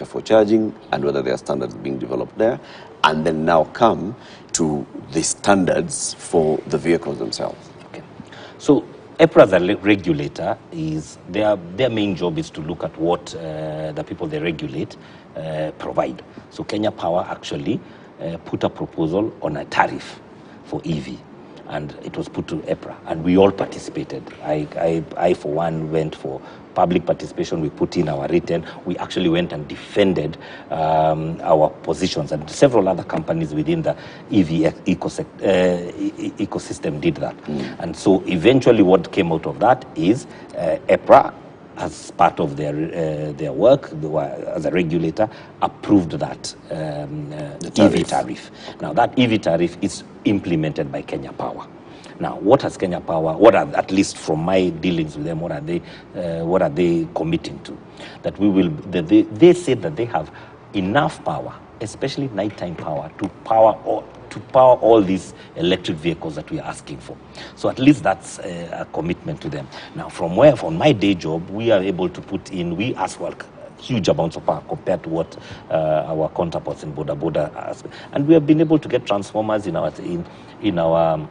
infrastructure for charging and whether there are standards being developed there, and then now come to the standards for the vehicles themselves. Okay. So EPRA as a regulator, is their main job is to look at what the people they regulate provide. So Kenya Power actually put a proposal on a tariff for EV, and it was put to EPRA, and we all participated. I for one went for public participation. We put in our written. We actually went and defended our positions, and several other companies within the EV ecosystem did that. And so eventually what came out of that is EPRA, as part of their work as a regulator, approved that EV tariff. Now that EV tariff is implemented by Kenya Power. Now, what has Kenya Power, what are, at least from my dealings with them, what are they committing to? That they said that they have enough power, especially nighttime power, to power all these electric vehicles that we are asking for. So at least that's a commitment to them. Now, from my day job, we are able to put in, we as well, huge amounts of power compared to what our counterparts in Boda ask. And we have been able to get transformers in our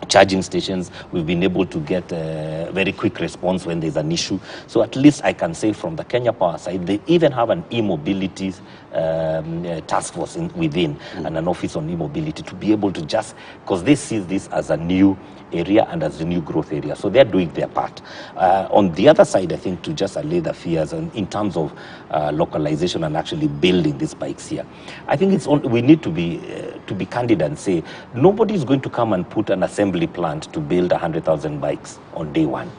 charging stations. We've been able to get a very quick response when there's an issue. So at least I can say from the Kenya Power side, they even have an e-mobility task force within and an office on e-mobility to be able to just, because they see this as a new area and as a new growth area. So they're doing their part. On the other side, I think to just allay the fears in terms of localization and actually building these bikes here, I think we need to be candid and say nobody's going to come and put an assembly plant to build 100,000 bikes on day one.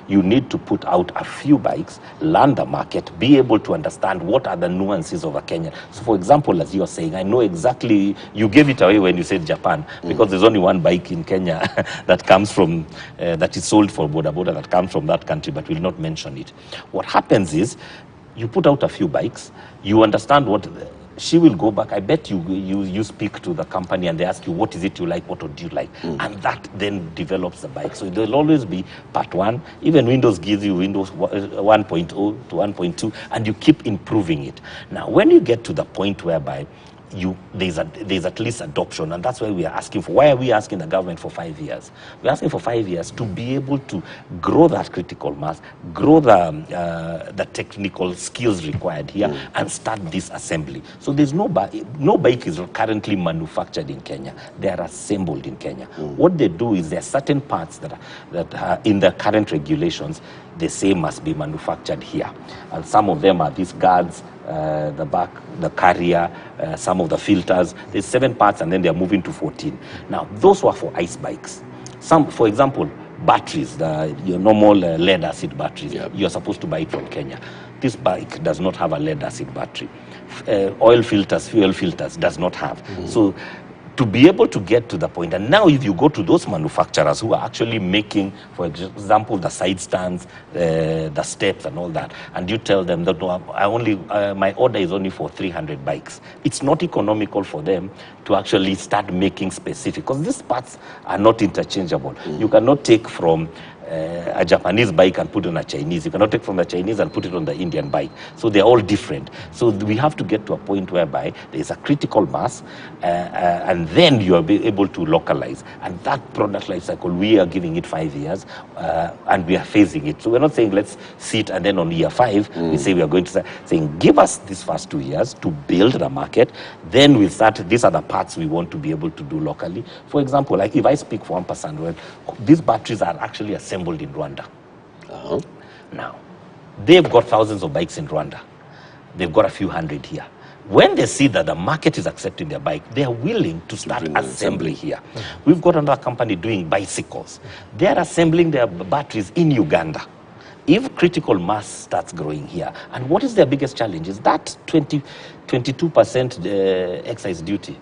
You need to put out a few bikes, learn the market, be able to understand what are the nuances of a Kenya. So for example, as you're saying, I know exactly, you gave it away when you said Japan, because there's only one bike in Kenya that comes from, that is sold for Boda that comes from that country, but we'll not mention it. What happens is, you put out a few bikes, you understand what, she will go back. I bet you speak to the company and they ask you, what is it you like, what would you like? And that then develops the bike. So there'll always be part one. Even Windows gives you Windows 1.0 to 1.2, and you keep improving it. Now, when you get to the point whereby there's at least adoption, and that's why we are asking for. Why are we asking the government for 5 years? We're asking for 5 years to be able to grow that critical mass, grow the technical skills required here, and start this assembly. So there's no bike is currently manufactured in Kenya. They are assembled in Kenya. What they do is there are certain parts that are in the current regulations they say must be manufactured here, and some of them are these guards, the back, the carrier, some of the filters. There's 7 parts, and then they're moving to 14. Now, those were for ICE bikes. Some, for example, batteries, your normal lead acid batteries, you're supposed to buy it from Kenya. This bike does not have a lead acid battery. Oil filters, fuel filters, does not have. So to be able to get to the point, and now if you go to those manufacturers who are actually making, for example, the side stands, the steps and all that, and you tell them that no, my order is only for 300 bikes, it's not economical for them to actually start making specific, because these parts are not interchangeable. You cannot take from a Japanese bike and put on a Chinese. You cannot take from the Chinese and put it on the Indian bike. So they're all different. So we have to get to a point whereby there's a critical mass, and then you are able to localize. And that product life cycle, we are giving it 5 years, and we are phasing it. So we're not saying let's sit and then on year 5, we say we are going to start saying give us these first 2 years to build the market. Then we'll start, these are the parts we want to be able to do locally. For example, like if I speak for 1%, well, these batteries are actually assembled in Rwanda. Now, they've got thousands of bikes in Rwanda. They've got a few hundred here. When they see that the market is accepting their bike, they are willing to start assembly here. We've got another company doing bicycles. They're assembling their batteries in Uganda. If critical mass starts growing here, and what is their biggest challenge is that 20 22% excise duty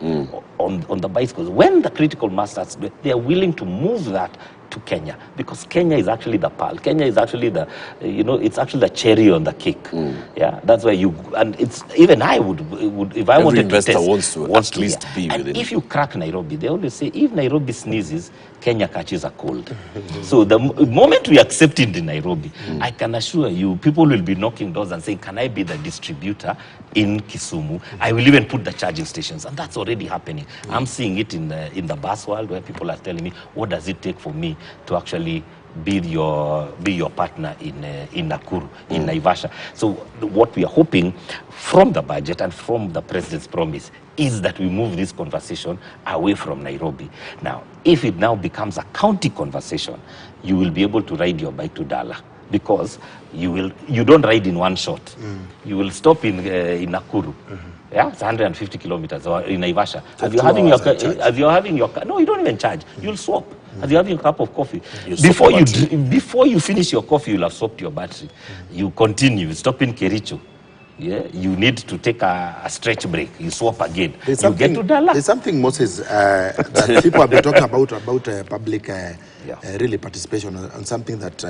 on the bicycles. When the critical mass starts, they are willing to move that to Kenya, because Kenya is actually the pearl. Kenya is actually the, it's actually the cherry on the cake. Yeah, that's why and it's, even I would if I Every wanted investor to test, wants to at least be and within. if you crack Nairobi, they always say, if Nairobi sneezes, Kenya catches a cold. So the moment we accept it in Nairobi, I can assure you, people will be knocking doors and saying, can I be the distributor in Kisumu? I will even put the charging stations, and that's already happening. I'm seeing it in the bus world, where people are telling me, what does it take for me to actually be your partner in Nakuru, in Naivasha? So what we are hoping from the budget and from the president's promise is that we move this conversation away from Nairobi. Now, if it now becomes a county conversation, you will be able to ride your bike to Dala, because you don't ride in one shot. You will stop in Nakuru. Yeah, it's 150 kilometers, or in Naivasha. As you're having your car, no, you don't even charge. You'll swap. As you're having a cup of coffee, before you finish your coffee, you'll have swapped your battery. You continue, stop in Kericho. Yeah, you need to take a stretch break. You swap again. You get to Dala. There's something, Moses, that people have been talking about public really participation on something that